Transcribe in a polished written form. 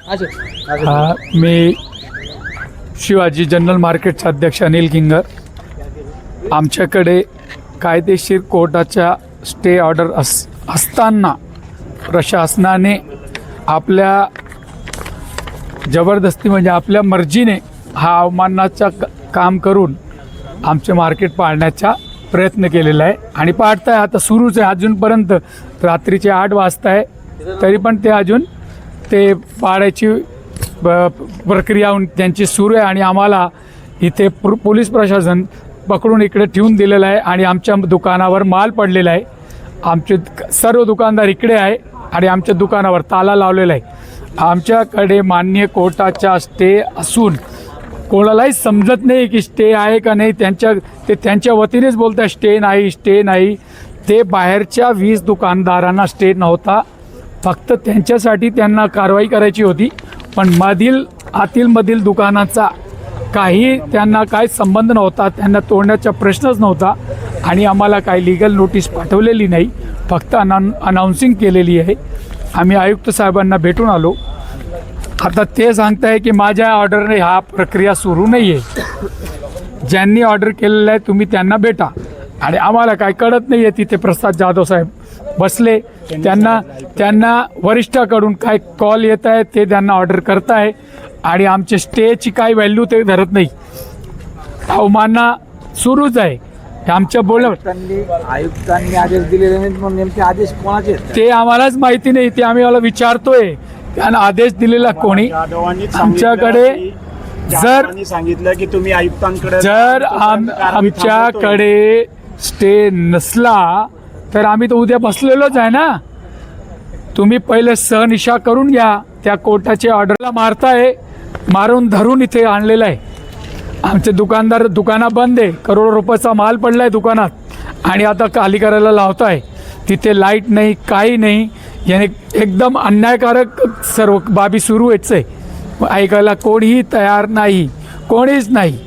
मी Shivaji general मार्केटचा अध्यक्ष अनिल किंगर. आमच्याकडे कायदेशीर कोर्टाच्या स्टे ऑर्डर असताना प्रशासनाने आपल्या जबरदस्ती म्हणजे आपल्या मर्जीने हा अवमानाचा काम करून आमचे मार्केट पाळण्याचा प्रयत्न केलेला आहे आणि पाळत आहे. आता सुरूच आहे अजूनपर्यंत. रात्रीचे 8 वाजता आहे तरी पण ते अजून ते पाळायची प्रक्रिया त्यांची सुरू आहे आणि आम्हाला इथे पोलीस प्रशासन पकडून इकडे ठेवून दिलेलं आहे आणि आमच्या दुकानावर माल पडलेला आहे. आमचे सर्व दुकानदार इकडे आहे आणि आमच्या दुकानावर ताला लावलेला आहे. आमच्याकडे मान्य कोर्टाचा स्टे असून कोणालाही समजत नाही की स्टे आहे का नाही. त्यांच्या वतीनेच बोलतात स्टे नाही. ते बाहेरच्या 20 दुकानदारांना स्टे नव्हता, फक्त त्यांच्यासाठी त्यांना कारवाई करायची होती. पण आतील दुकानाचा त्यांना काही संबंध नव्हता, त्यांना तोडण्याचा प्रश्नच नव्हता आणि आम्हाला काही लीगल नोटीस पाठवलेली नाही, फक्त अनाउन्सिंग केलेली आहे. आम्ही आयुक्त साहेबांना भेटून आलो. आता ते सांगताय की माझ्या ऑर्डरने हा प्रक्रिया सुरू नाही आहे. ज्यांनी ऑर्डर केलेलं आहे तुम्ही त्यांना भेटा आणि आम्हाला काय कळत नाही आहे. तिथे प्रसाद जाधव साहेब बसले, त्यांना वरिष्ठाकडून काय कॉल येत आहे ते त्यांना ऑर्डर करताय आणि आमचे स्टेची काय व्हॅल्यू ते धरत नाही. अवमानना सुरूच आहे. आमच्या आयुक्तांनी आदेश दिलेले नाहीत, पण नेमके आदेश कोणाचे आहेत ते आम्हालाच माहिती नाही. ते आम्ही विचारतोय त्यांना आदेश दिलेला कोणी. आमच्याकडे जर सांगितलं की तुम्ही आयुक्तांकडे जर आमच्याकडे स्टे नसला तर आम्ही तर उद्या बसलेलोच आहे ना. तुम्ही पहिले सहनिशा करून घ्या. त्या कोर्टाच्या ऑर्डरला मारून धरून इथे आणलेलं आहे. आमचे दुकानं बंद आहे. करोडो रुपयाचा माल पडला आहे दुकानात आणि आता खाली करायला लावताय. तिथे लाईट नाही, काही नाही. याने एकदम अन्यायकारक सर्व बाबी सुरू आहेच आहे. ऐकायला कोणीही तयार नाही, कोणीच नाही.